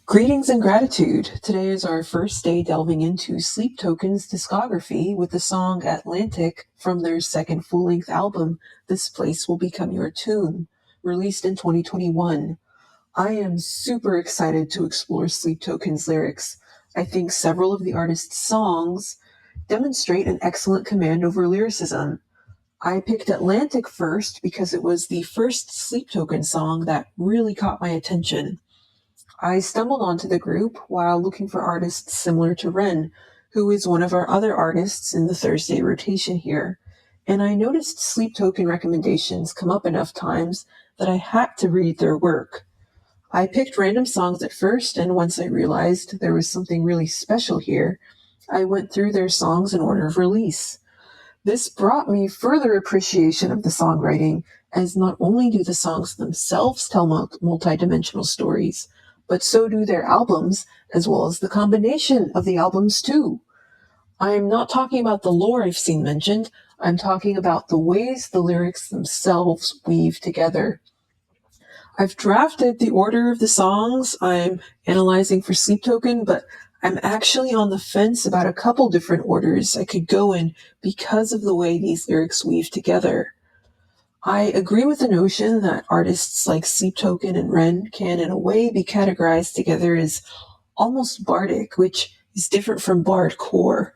Greetings and gratitude. Today is our first day delving into Sleep Token's discography with the song Atlantic from their second full-length album, This Place Will Become Your Tomb, released in 2021. I am super excited to explore Sleep Token's lyrics. I think several of the artist's songs demonstrate an excellent command over lyricism. I picked Atlantic first because it was the first Sleep Token song that really caught my attention. I stumbled onto the group while looking for artists similar to Ren, who is one of our other artists in the Thursday rotation here, and I noticed Sleep Token recommendations come up enough times that I had to read their work. I picked random songs at first, and once I realized there was something really special here, I went through their songs in order of release. This brought me further appreciation of the songwriting, as not only do the songs themselves tell multi-dimensional stories, but so do their albums, as well as the combination of the albums too. I'm not talking about the lore I've seen mentioned, I'm talking about the ways the lyrics themselves weave together. I've drafted the order of the songs I'm analyzing for Sleep Token, but I'm actually on the fence about a couple different orders I could go in because of the way these lyrics weave together. I agree with the notion that artists like Sleep Token and Ren can, in a way, be categorized together as almost bardic, which is different from bardcore.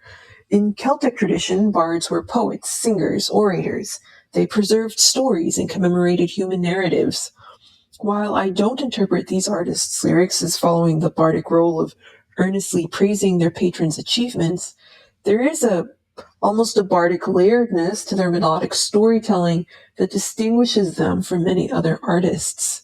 In Celtic tradition, bards were poets, singers, orators. They preserved stories and commemorated human narratives. While I don't interpret these artists' lyrics as following the bardic role of earnestly praising their patrons' achievements, there is almost a bardic layeredness to their melodic storytelling that distinguishes them from many other artists.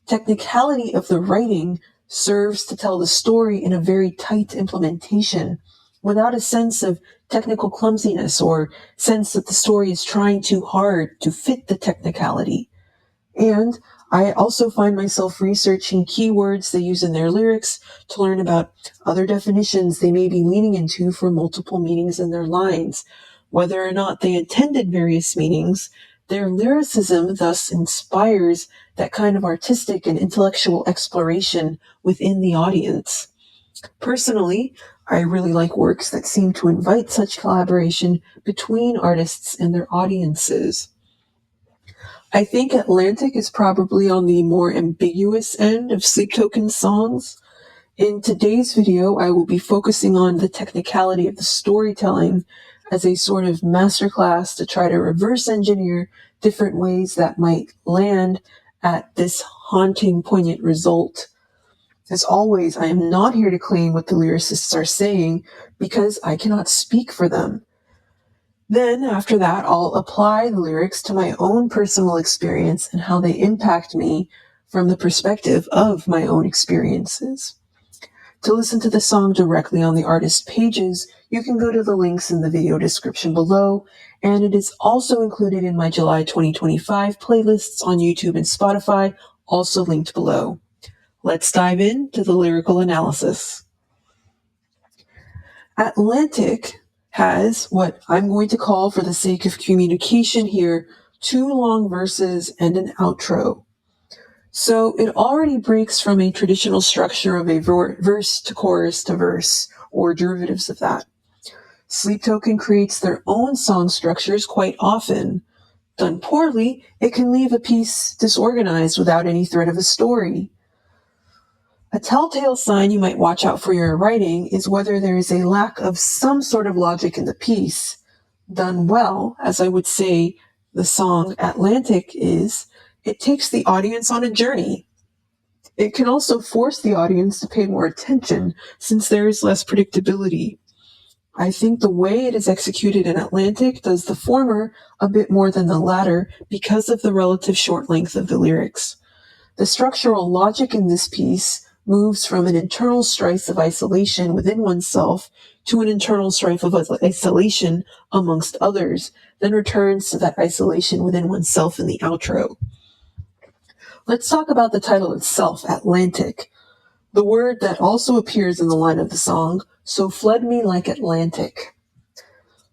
Technicality of the writing serves to tell the story in a very tight implementation, without a sense of technical clumsiness or sense that the story is trying too hard to fit the technicality. And I also find myself researching keywords they use in their lyrics to learn about other definitions they may be leaning into for multiple meanings in their lines. Whether or not they intended various meanings, their lyricism thus inspires that kind of artistic and intellectual exploration within the audience. Personally, I really like works that seem to invite such collaboration between artists and their audiences. I think Atlantic is probably on the more ambiguous end of Sleep Token songs. In today's video, I will be focusing on the technicality of the storytelling as a sort of masterclass to try to reverse engineer different ways that might land at this haunting, poignant result. As always, I am not here to claim what the lyricists are saying because I cannot speak for them. Then, after that, I'll apply the lyrics to my own personal experience and how they impact me from the perspective of my own experiences. To listen to the song directly on the artist pages, you can go to the links in the video description below, and it is also included in my July 2025 playlists on YouTube and Spotify, also linked below. Let's dive into the lyrical analysis. Atlantic has what I'm going to call, for the sake of communication here, 2 long verses and an outro. So it already breaks from a traditional structure of a verse to chorus to verse, or derivatives of that. Sleep Token creates their own song structures quite often. Done poorly, it can leave a piece disorganized without any thread of a story. A telltale sign you might watch out for your writing is whether there is a lack of some sort of logic in the piece. Done well, as I would say the song Atlantic is, it takes the audience on a journey. It can also force the audience to pay more attention since there is less predictability. I think the way it is executed in Atlantic does the former a bit more than the latter because of the relative short length of the lyrics. The structural logic in this piece moves from an internal strife of isolation within oneself to an internal strife of isolation amongst others, then returns to that isolation within oneself in the outro. Let's talk about the title itself, Atlantic, the word that also appears in the line of the song, "So flood me like Atlantic."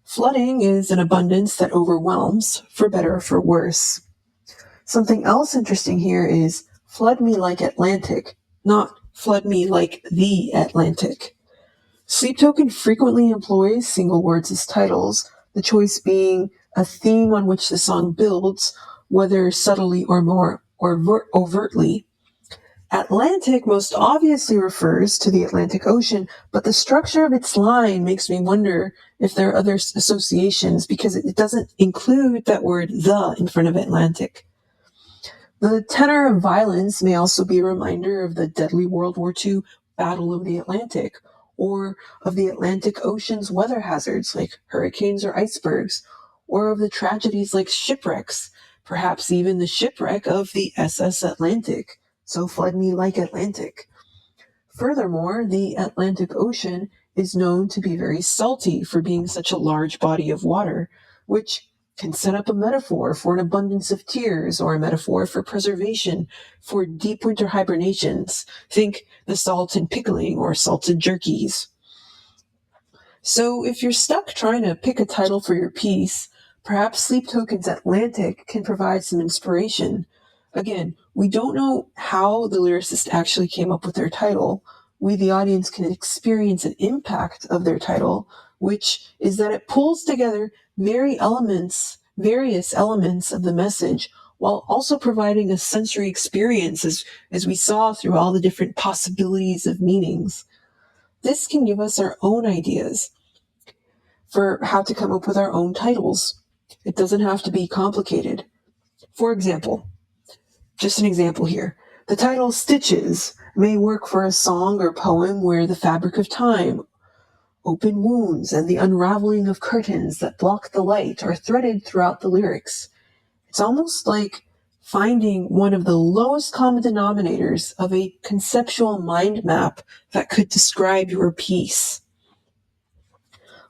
Flooding is an abundance that overwhelms, for better or for worse. Something else interesting here is flood me like Atlantic, not flood me like the Atlantic. Sleep Token frequently employs single words as titles, the choice being a theme on which the song builds, whether subtly or more overtly. Atlantic most obviously refers to the Atlantic Ocean, but the structure of its line makes me wonder if there are other associations because it doesn't include that word the in front of Atlantic. The tenor of violence may also be a reminder of the deadly World War II Battle of the Atlantic, or of the Atlantic Ocean's weather hazards like hurricanes or icebergs, or of the tragedies like shipwrecks, perhaps even the shipwreck of the SS Atlantic. So flood me like Atlantic. Furthermore, the Atlantic Ocean is known to be very salty for being such a large body of water, which can set up a metaphor for an abundance of tears or a metaphor for preservation for deep winter hibernations. Think the salt and pickling or salted jerkies. So if you're stuck trying to pick a title for your piece, perhaps Sleep Token's Atlantic can provide some inspiration. Again, we don't know how the lyricist actually came up with their title. We, the audience, can experience an impact of their title, which is that it pulls together various elements of the message while also providing a sensory experience as we saw through all the different possibilities of meanings. This can give us our own ideas for how to come up with our own titles. It doesn't have to be complicated. For example, just an example here, the title Stitches may work for a song or poem where the fabric of time, open wounds, and the unraveling of curtains that block the light are threaded throughout the lyrics. It's almost like finding one of the lowest common denominators of a conceptual mind map that could describe your piece.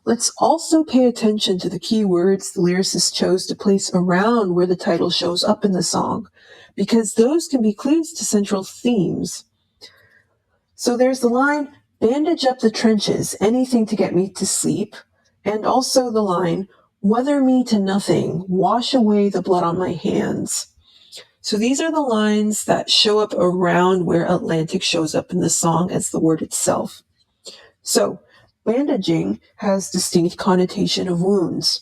Let's also pay attention to the key words the lyricist chose to place around where the title shows up in the song, because those can be clues to central themes. So there's the line, bandage up the trenches, anything to get me to sleep, and also the line, weather me to nothing, wash away the blood on my hands. So these are the lines that show up around where Atlantic shows up in the song as the word itself. So, bandaging has distinct connotation of wounds.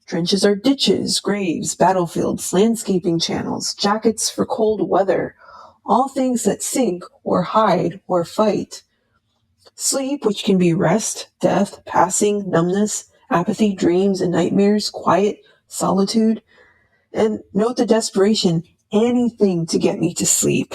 Trenches are ditches, graves, battlefields, landscaping channels, jackets for cold weather, all things that sink or hide or fight. Sleep, which can be rest, death, passing, numbness, apathy, dreams and nightmares, quiet, solitude. And note the desperation, anything to get me to sleep.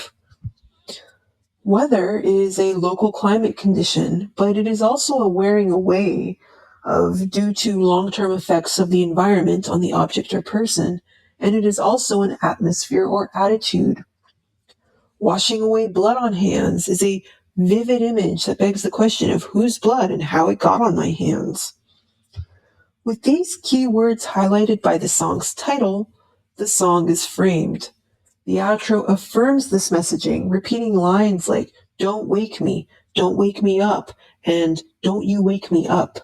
Weather is a local climate condition, but it is also a wearing away of due to long-term effects of the environment on the object or person, and it is also an atmosphere or attitude. Washing away blood on hands is a vivid image that begs the question of whose blood and how it got on my hands. With these key words highlighted by the song's title, the song is framed. The outro affirms this messaging, repeating lines like, don't wake me up, and don't you wake me up.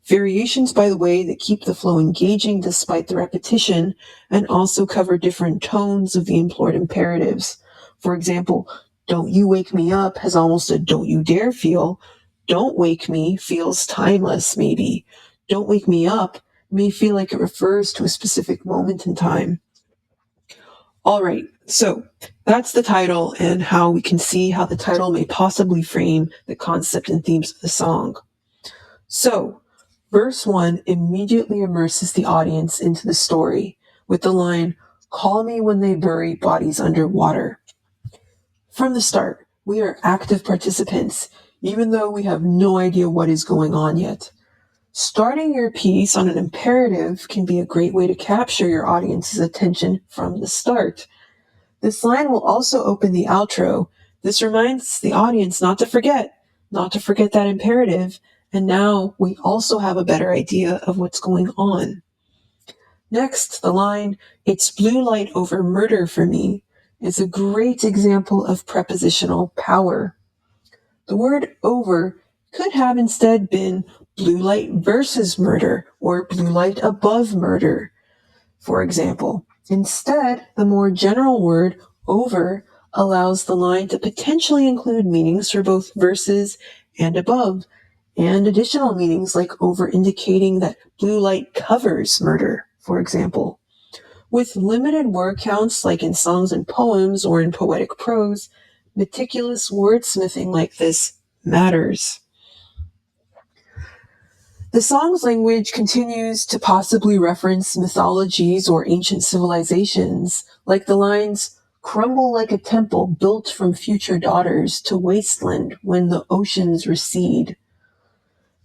Variations, by the way, that keep the flow engaging despite the repetition and also cover different tones of the implored imperatives. For example, don't you wake me up has almost a don't you dare feel. Don't wake me feels timeless, maybe. Don't wake me up may feel like it refers to a specific moment in time. All right, so that's the title and how we can see how the title may possibly frame the concept and themes of the song. So, verse 1 immediately immerses the audience into the story with the line, call me when they bury bodies underwater. From the start, we are active participants, even though we have no idea what is going on yet. Starting your piece on an imperative can be a great way to capture your audience's attention from the start. This line will also open the outro. This reminds the audience not to forget that imperative, and now we also have a better idea of what's going on. Next, the line, it's blue light over murder for me, is a great example of prepositional power. The word over could have instead been blue light versus murder or blue light above murder, for example. Instead, the more general word over allows the line to potentially include meanings for both verses and above, and additional meanings like over indicating that blue light covers murder, for example. With limited word counts, like in songs and poems or in poetic prose, meticulous wordsmithing like this matters. The song's language continues to possibly reference mythologies or ancient civilizations, like the lines, crumble like a temple built from future daughters to wasteland when the oceans recede.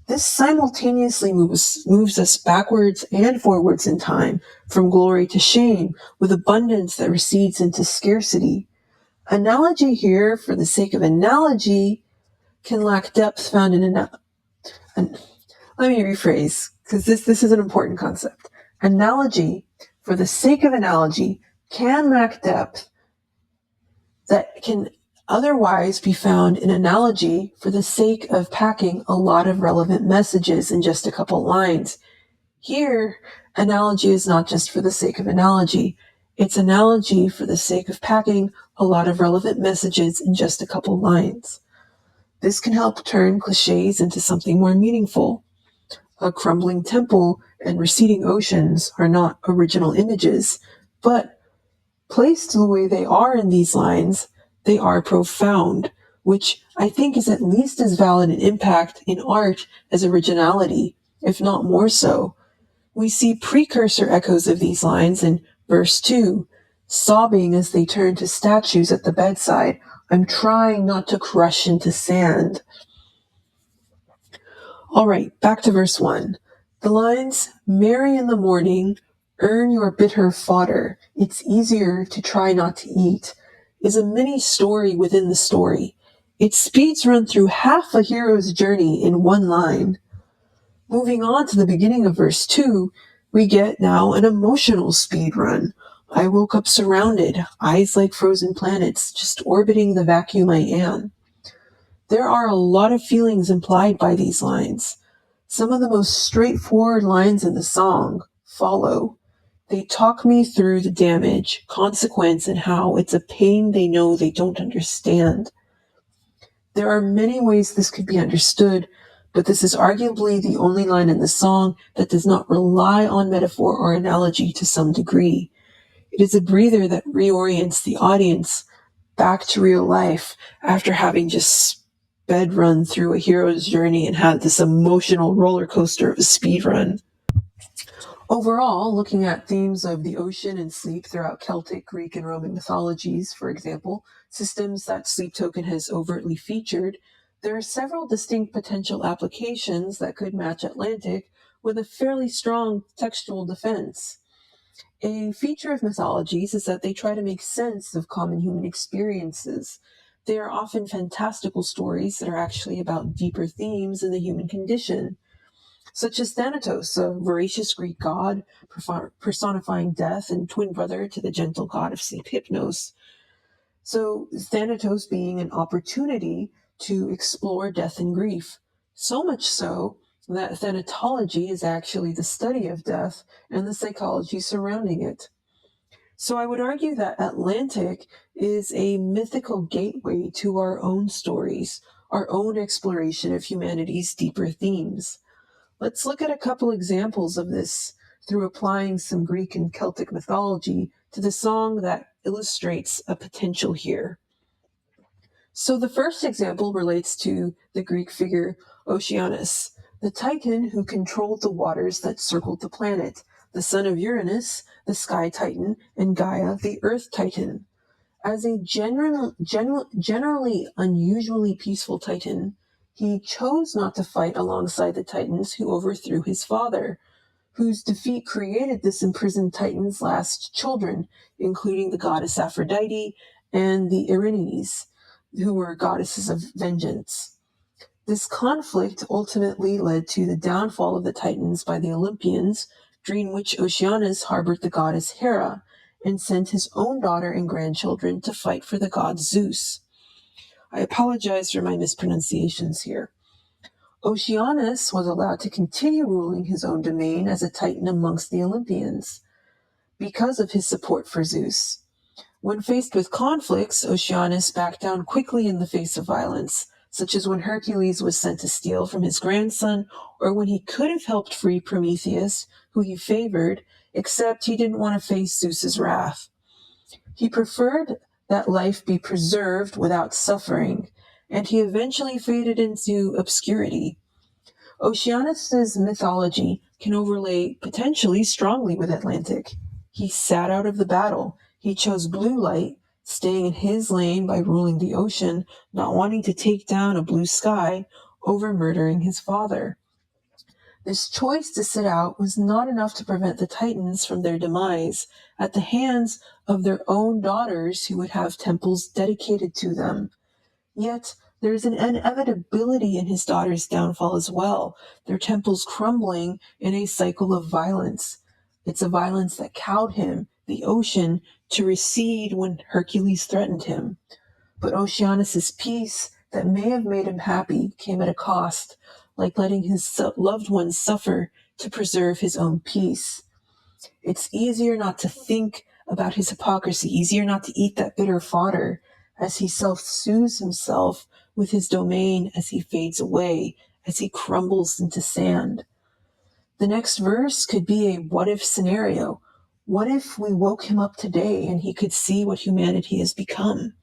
This simultaneously moves us backwards and forwards in time, from glory to shame, with abundance that recedes into scarcity. Analogy here, for the sake of analogy, can lack depth found in let me rephrase, because this is an important concept. Analogy, for the sake of analogy, can lack depth that can otherwise be found in analogy for the sake of packing a lot of relevant messages in just a couple lines. Here, analogy is not just for the sake of analogy. It's analogy for the sake of packing a lot of relevant messages in just a couple lines. This can help turn cliches into something more meaningful. A crumbling temple and receding oceans are not original images, but placed the way they are in these lines, they are profound, which I think is at least as valid an impact in art as originality, if not more so. We see precursor echoes of these lines in verse 2, sobbing as they turn to statues at the bedside. I'm trying not to crush into sand. All right, back to verse 1. The lines, merry in the morning, earn your bitter fodder, it's easier to try not to eat, is a mini story within the story. Its speeds run through half a hero's journey in one line. Moving on to the beginning of verse 2, we get now an emotional speed run. I woke up surrounded, eyes like frozen planets, just orbiting the vacuum I am. There are a lot of feelings implied by these lines. Some of the most straightforward lines in the song follow. They talk me through the damage, consequence, and how it's a pain they know they don't understand. There are many ways this could be understood, but this is arguably the only line in the song that does not rely on metaphor or analogy to some degree. It is a breather that reorients the audience back to real life after having just sped run through a hero's journey and had this emotional roller coaster of a speed run. Overall, looking at themes of the ocean and sleep throughout Celtic, Greek, and Roman mythologies, for example, systems that Sleep Token has overtly featured, there are several distinct potential applications that could match Atlantic with a fairly strong textual defense. A feature of mythologies is that they try to make sense of common human experiences. They are often fantastical stories that are actually about deeper themes in the human condition, such as Thanatos, a voracious Greek god personifying death and twin brother to the gentle god of sleep Hypnos. So, Thanatos being an opportunity to explore death and grief. So much so that thanatology is actually the study of death and the psychology surrounding it. So I would argue that Atlantic is a mythical gateway to our own stories, our own exploration of humanity's deeper themes. Let's look at a couple examples of this through applying some Greek and Celtic mythology to the song that illustrates a potential here. So the first example relates to the Greek figure Oceanus, the Titan who controlled the waters that circled the planet, the son of Uranus, the sky Titan, and Gaia, the earth Titan. As a generally unusually peaceful Titan, he chose not to fight alongside the Titans who overthrew his father, whose defeat created this imprisoned Titan's last children, including the goddess Aphrodite and the Erinyes, who were goddesses of vengeance. This conflict ultimately led to the downfall of the Titans by the Olympians, during which Oceanus harbored the goddess Hera and sent his own daughter and grandchildren to fight for the god Zeus. I apologize for my mispronunciations here. Oceanus was allowed to continue ruling his own domain as a Titan amongst the Olympians because of his support for Zeus. When faced with conflicts, Oceanus backed down quickly in the face of violence, such as when Hercules was sent to steal from his grandson, or when he could have helped free Prometheus, who he favored, except he didn't want to face Zeus's wrath. He preferred that life be preserved without suffering, and he eventually faded into obscurity. Oceanus's mythology can overlay potentially strongly with Atlantic. He sat out of the battle. He chose blue light, staying in his lane by ruling the ocean, not wanting to take down a blue sky over murdering his father. This choice to sit out was not enough to prevent the Titans from their demise at the hands of their own daughters who would have temples dedicated to them. Yet there is an inevitability in his daughter's downfall as well, their temples crumbling in a cycle of violence. It's a violence that cowed him, the ocean, to recede when Hercules threatened him. But Oceanus's peace that may have made him happy came at a cost, like letting his loved ones suffer to preserve his own peace. It's easier not to think about his hypocrisy, easier not to eat that bitter fodder as he self-soothes himself with his domain as he fades away, as he crumbles into sand. The next verse could be a what-if scenario. What if we woke him up today and he could see what humanity has become?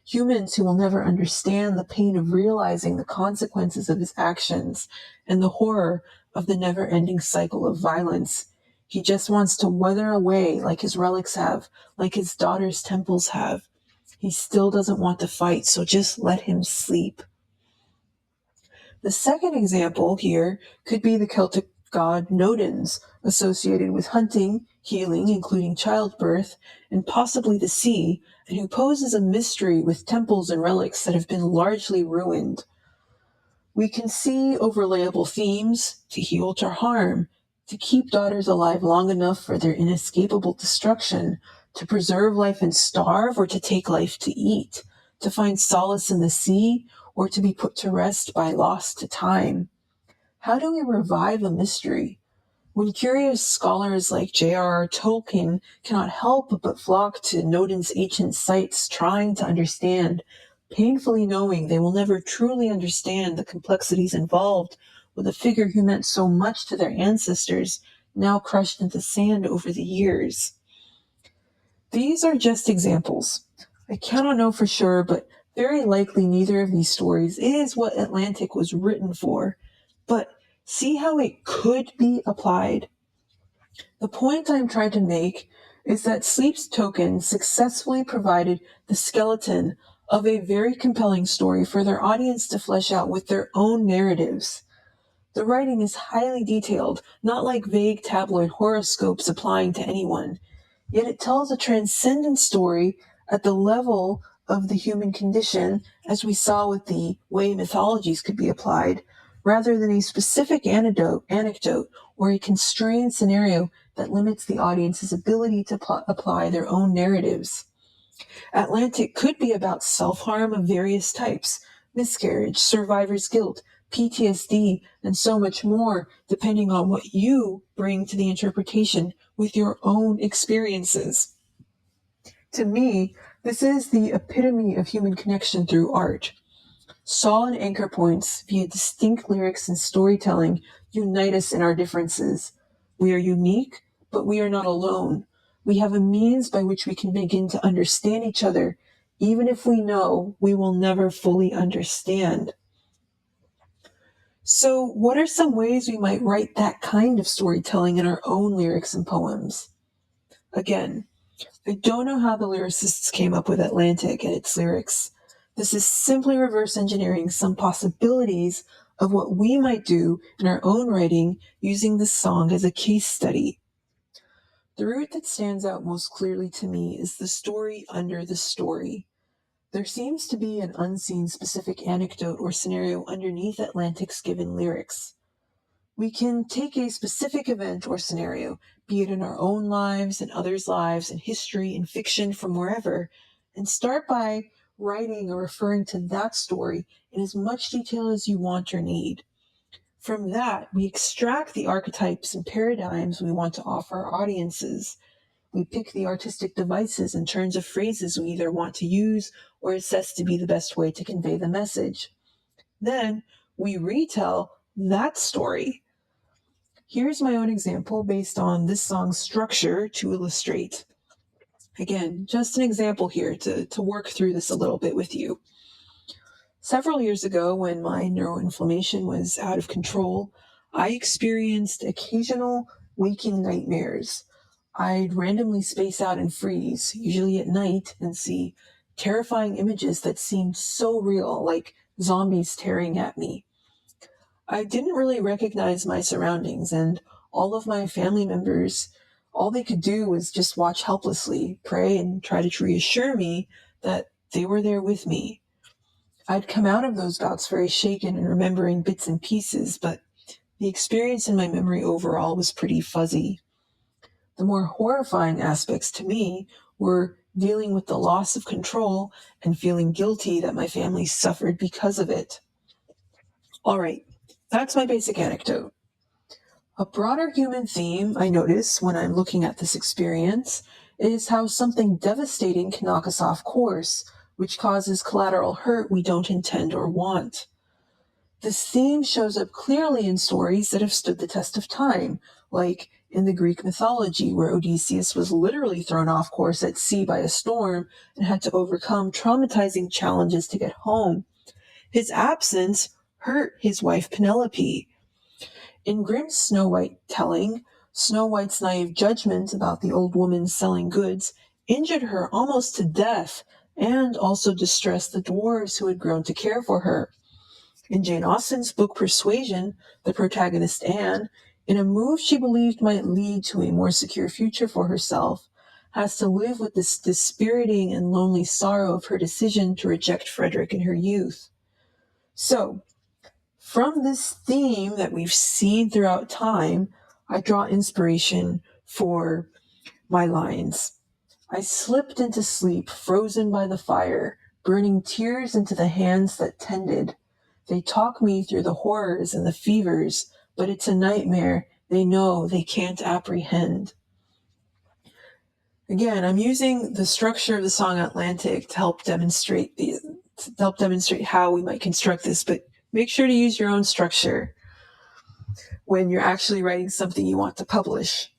Humans who will never understand the pain of realizing the consequences of his actions and the horror of the never-ending cycle of violence. He just wants to wither away like his relics have, like his daughter's temples have. He still doesn't want to fight, so just let him sleep. The second example here could be the Celtic god Nodens, associated with hunting, healing, including childbirth, and possibly the sea, and who poses a mystery with temples and relics that have been largely ruined. We can see overlayable themes to heal or harm, to keep daughters alive long enough for their inescapable destruction, to preserve life and starve, or to take life to eat, to find solace in the sea, or to be put to rest by loss to time. How do we revive a mystery? When curious scholars like J.R.R. Tolkien cannot help but flock to Nodin's ancient sites trying to understand, painfully knowing they will never truly understand the complexities involved with a figure who meant so much to their ancestors, now crushed into sand over the years. These are just examples. I cannot know for sure, but very likely neither of these stories is what Atlantic was written for. But see how it could be applied? The point I'm trying to make is that Sleep's Token successfully provided the skeleton of a very compelling story for their audience to flesh out with their own narratives. The writing is highly detailed, not like vague tabloid horoscopes applying to anyone. Yet it tells a transcendent story at the level of the human condition, as we saw with the way mythologies could be applied, rather than a specific anecdote or a constrained scenario that limits the audience's ability to apply their own narratives. Atlantic could be about self-harm of various types, miscarriage, survivor's guilt, PTSD, and so much more, depending on what you bring to the interpretation with your own experiences. To me, this is the epitome of human connection through art. Solid anchor points via distinct lyrics and storytelling unite us in our differences. We are unique, but we are not alone. We have a means by which we can begin to understand each other, even if we know we will never fully understand. So, what are some ways we might write that kind of storytelling in our own lyrics and poems? Again, I don't know how the lyricists came up with Atlantic and its lyrics. This is simply reverse engineering some possibilities of what we might do in our own writing using this song as a case study. The root that stands out most clearly to me is the story under the story. There seems to be an unseen specific anecdote or scenario underneath Atlantic's given lyrics. We can take a specific event or scenario, be it in our own lives and others' lives, in history, in fiction, from wherever, and start by writing or referring to that story in as much detail as you want or need. From that, we extract the archetypes and paradigms we want to offer our audiences. We pick the artistic devices and turns of phrases we either want to use or assess to be the best way to convey the message. Then we retell that story. Here's my own example based on this song's structure to illustrate. Again, just an example here to work through this a little bit with you. Several years ago, when my neuroinflammation was out of control, I experienced occasional waking nightmares. I'd randomly space out and freeze, usually at night, and see terrifying images that seemed so real, like zombies tearing at me. I didn't really recognize my surroundings, and all of my family members, all they could do was just watch helplessly, pray, and try to reassure me that they were there with me. I'd come out of those bouts very shaken and remembering bits and pieces, but the experience in my memory overall was pretty fuzzy. The more horrifying aspects to me were dealing with the loss of control and feeling guilty that my family suffered because of it. All right, that's my basic anecdote. A broader human theme I notice when I'm looking at this experience is how something devastating can knock us off course, which causes collateral hurt we don't intend or want. This theme shows up clearly in stories that have stood the test of time, like in the Greek mythology, where Odysseus was literally thrown off course at sea by a storm and had to overcome traumatizing challenges to get home. His absence hurt his wife Penelope. In Grimm's Snow White telling, Snow White's naive judgment about the old woman selling goods injured her almost to death and also distressed the dwarves who had grown to care for her. In Jane Austen's book Persuasion, the protagonist Anne, in a move she believed might lead to a more secure future for herself, has to live with this dispiriting and lonely sorrow of her decision to reject Frederick in her youth. So, from this theme that we've seen throughout time, I draw inspiration for my lines. I slipped into sleep, frozen by the fire, burning tears into the hands that tended. They talk me through the horrors and the fevers, but it's a nightmare they know they can't apprehend. Again, I'm using the structure of the song Atlantic to help demonstrate how we might construct this, but make sure to use your own structure when you're actually writing something you want to publish.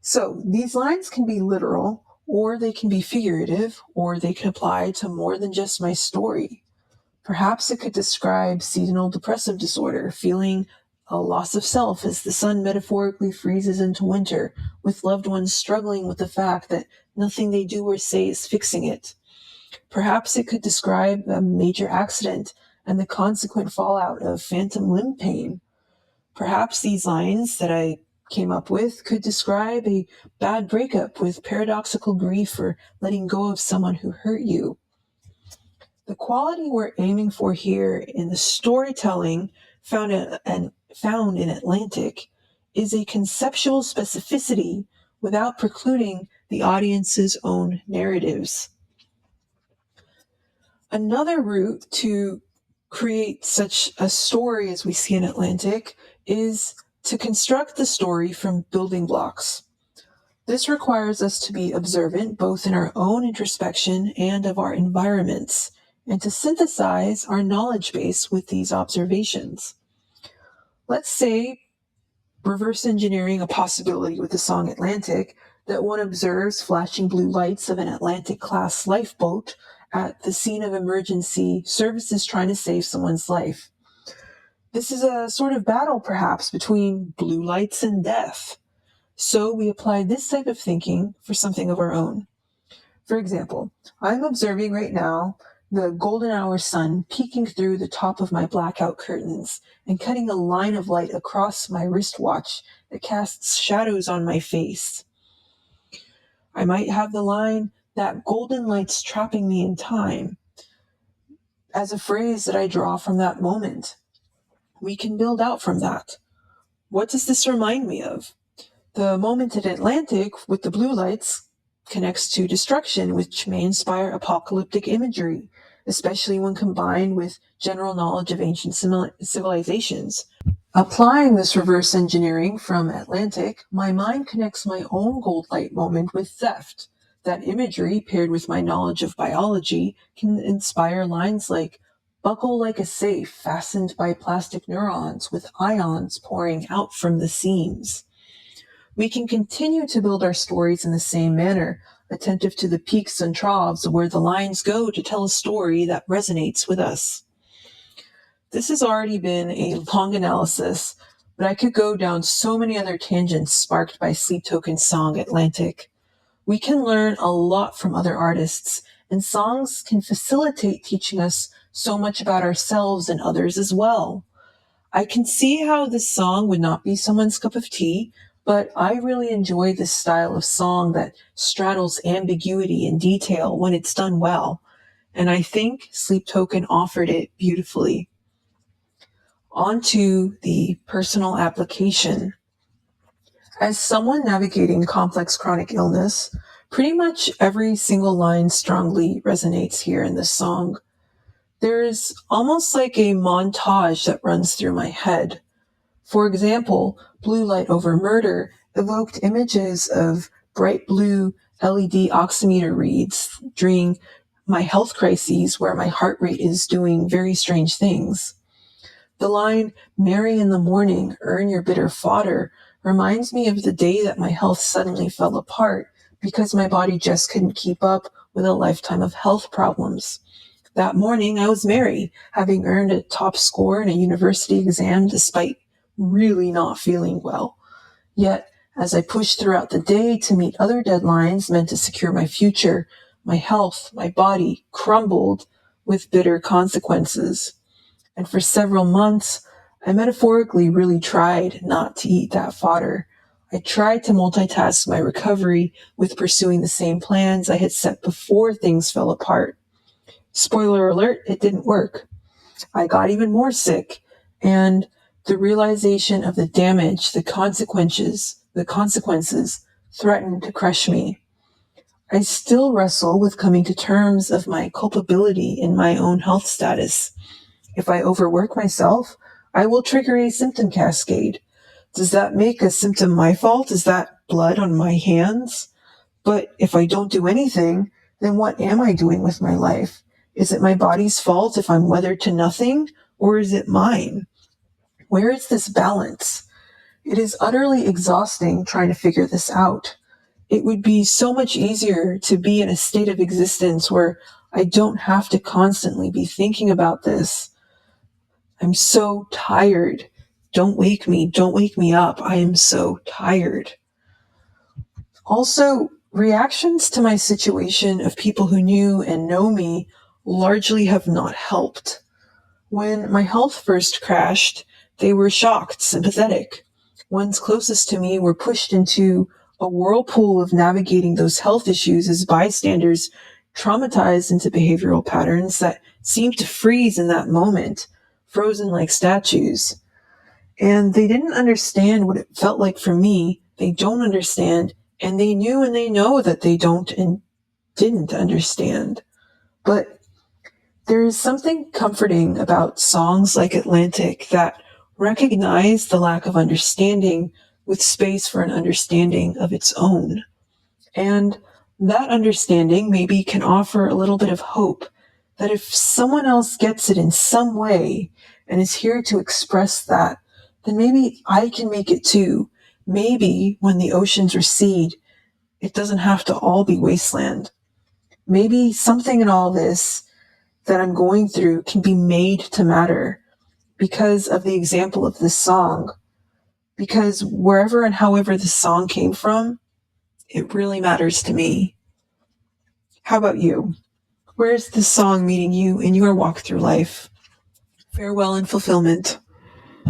So these lines can be literal, or they can be figurative, or they can apply to more than just my story. Perhaps it could describe seasonal depressive disorder, feeling a loss of self as the sun metaphorically freezes into winter, with loved ones struggling with the fact that nothing they do or say is fixing it. Perhaps it could describe a major accident and the consequent fallout of phantom limb pain. Perhaps these lines that I came up with could describe a bad breakup with paradoxical grief or letting go of someone who hurt you. The quality we're aiming for here in the storytelling found in Atlantic is a conceptual specificity without precluding the audience's own narratives. Another route to create such a story as we see in Atlantic is to construct the story from building blocks. This requires us to be observant both in our own introspection and of our environments, and to synthesize our knowledge base with these observations. Let's say, reverse engineering a possibility with the song Atlantic, that one observes flashing blue lights of an Atlantic-class lifeboat at the scene of emergency services trying to save someone's life. This is a sort of battle, perhaps, between blue lights and death. So we apply this type of thinking for something of our own. For example, I'm observing right now the golden hour sun peeking through the top of my blackout curtains and cutting a line of light across my wristwatch that casts shadows on my face. I might have the line, "That golden light's trapping me in time," as a phrase that I draw from that moment. We can build out from that. What does this remind me of? The moment at Atlantic with the blue lights connects to destruction, which may inspire apocalyptic imagery, especially when combined with general knowledge of ancient civilizations. Applying this reverse engineering from Atlantic, my mind connects my own gold light moment with theft. That imagery, paired with my knowledge of biology, can inspire lines like, buckle like a safe fastened by plastic neurons with ions pouring out from the seams. We can continue to build our stories in the same manner, attentive to the peaks and troughs where the lines go to tell a story that resonates with us. This has already been a long analysis, but I could go down so many other tangents sparked by Sleep Token's song Atlantic. We can learn a lot from other artists, and songs can facilitate teaching us so much about ourselves and others as well. I can see how this song would not be someone's cup of tea, but I really enjoy this style of song that straddles ambiguity and detail when it's done well, and I think Sleep Token offered it beautifully. On to the personal application. As someone navigating complex chronic illness, pretty much every single line strongly resonates here in this song. There's almost like a montage that runs through my head. For example, Blue Light Over Murder evoked images of bright blue LED oximeter reads during my health crises where my heart rate is doing very strange things. The line, "Merry in the morning, earn your bitter fodder," reminds me of the day that my health suddenly fell apart because my body just couldn't keep up with a lifetime of health problems. That morning, I was merry, having earned a top score in a university exam despite really not feeling well. Yet, as I pushed throughout the day to meet other deadlines meant to secure my future, my health, my body crumbled with bitter consequences. And for several months, I metaphorically really tried not to eat that fodder. I tried to multitask my recovery with pursuing the same plans I had set before things fell apart. Spoiler alert, it didn't work. I got even more sick, and the realization of the damage, the consequences threatened to crush me. I still wrestle with coming to terms of my culpability in my own health status. If I overwork myself, I will trigger a symptom cascade. Does that make a symptom my fault? Is that blood on my hands? But if I don't do anything, then what am I doing with my life? Is it my body's fault if I'm weathered to nothing, or is it mine? Where is this balance? It is utterly exhausting trying to figure this out. It would be so much easier to be in a state of existence where I don't have to constantly be thinking about this. I'm so tired. Don't wake me. Don't wake me up. I am so tired. Also, reactions to my situation of people who knew and know me largely have not helped. When my health first crashed, they were shocked, sympathetic. Ones closest to me were pushed into a whirlpool of navigating those health issues as bystanders, traumatized into behavioral patterns that seemed to freeze in that moment, frozen like statues. And they didn't understand what it felt like for me. They don't understand, and they knew and they know that they don't and didn't understand. But there is something comforting about songs like Atlantic that recognize the lack of understanding with space for an understanding of its own. And that understanding maybe can offer a little bit of hope that if someone else gets it in some way and is here to express that, then maybe I can make it too. Maybe when the oceans recede, it doesn't have to all be wasteland. Maybe something in all this that I'm going through can be made to matter because of the example of this song. Because wherever and however this song came from, it really matters to me. How about you? Where is this song meeting you in your walk through life? Farewell and fulfillment.